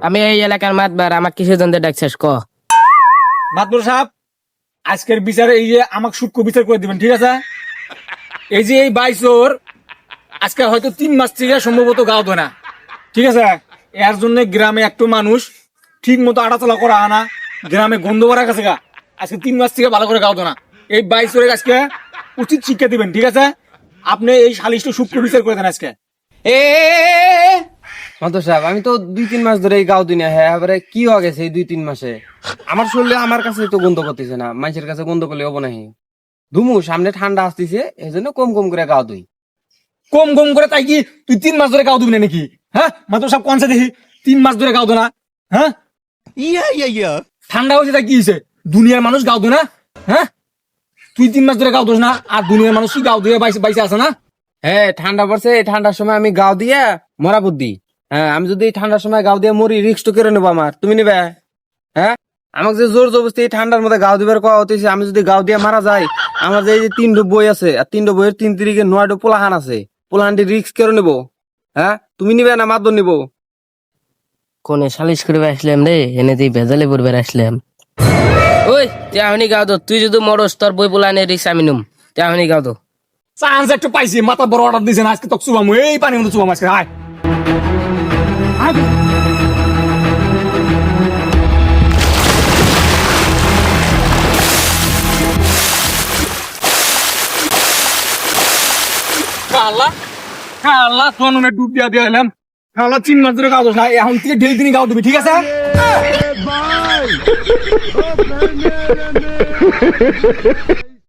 আমি এই এলাকার মাতবার, আমার কিসের জন্য ডাকছিস ক? মাতবর সাহেব, আজকের বিচারে এই যে আমাকে সূক্ষ্ম বিচার করে দিবেন, ঠিক আছে? এই যে এই বাইশোর আজকে হয়তো 3 মাস থেকে সম্ভবত গাও দেয় না, ঠিক আছে? এর জন্য গ্রামে একটু মানুষ ঠিক মতো আটাচলা করা আনা, গ্রামে গন্ধ করা গেছে গা। আজকে 3 মাস থেকে ভালো করে গাও দেয় না। এই বাইশোরের আজকে উচিত শিক্ষা দিবেন, ঠিক আছে? আপনি এই সালিশটা সূক্ষ্ম বিচার করে দেন আজকে। মাতো সাহেব, আমি তো 2-3 মাস ধরে এই গাও দিই না। হ্যাঁ, এবারে কি হয়ে গেছে এই 2-3 মাসে? আমার শরীরে আমার কাছে তো গন্ধ করতেছে না, মানুষের কাছে গন্ধ করলে হবো নাহি। ধুমু সামনে ঠান্ডা আসতেছে, এই জন্য কম কম করে গাও দুই। কম কম করে তাই কি তুই 3 মাস ধরে গাও দিবি না নাকি? হ্যাঁ, মাত্র সব কোন দেখি 3 মাস ধরে গাও দো না। হ্যাঁ, ঠান্ডা হয়েছে তাই কি হয়েছে? দুনিয়ার মানুষ গাও দো না? হ্যাঁ, তুই 3 মাস ধরে গাও দোস না, আর দুনিয়ার মানুষ কি গাও দিয়ে বাইসে আছে না? হ্যাঁ, ঠান্ডা পড়ছে, এই ঠান্ডার সময় আমি গাও দিয়ে মরা বুদ্ধি। হ্যাঁ, আমি যদি এই ঠান্ডার সময় গাও দিয়ে মরি, রিস্ক তো কেড়ে নেবো আমার। তুমি নিবে? হ্যাঁ, আমাকে যে জোর জবরদস্তি এই ঠান্ডার মধ্যে গাও দিবার কথা হতেছে, আমি যদি গাও দিয়ে মারা যাই, আমার যে এই যে 3 বই আছে, আর 3 বইয়ের 3 তারিখে 9 পোলাহান আছে, পোলাহানটি রিস্ক কেড়ে নেবো। হ্যাঁ, তুমি নিবে না মাদর নিবো? কোনে সালিশ করে আসলাম রে, এনে তুই ভেজালে পড়বে আসলাম। ওই তেহনি গাও তো, তুই যদি মরস তোর বই পোলানে রিক্স আমি নুম। তেহনি গাও তো। চান্স একটু পাইছি, মাথা বড় অর্ডার দিয়েছে না, আজকে তো চুবাম, এই পানির মধ্যে চুবাম আজকে। আয় আয়। খালা খালা তোনে ডুব দিয়া দিয়া এলাম। খালা 3 মাস ধরে গাও দোস না, এখন থেকে ডেলি দিনই গাও দিবি, ঠিক আছে?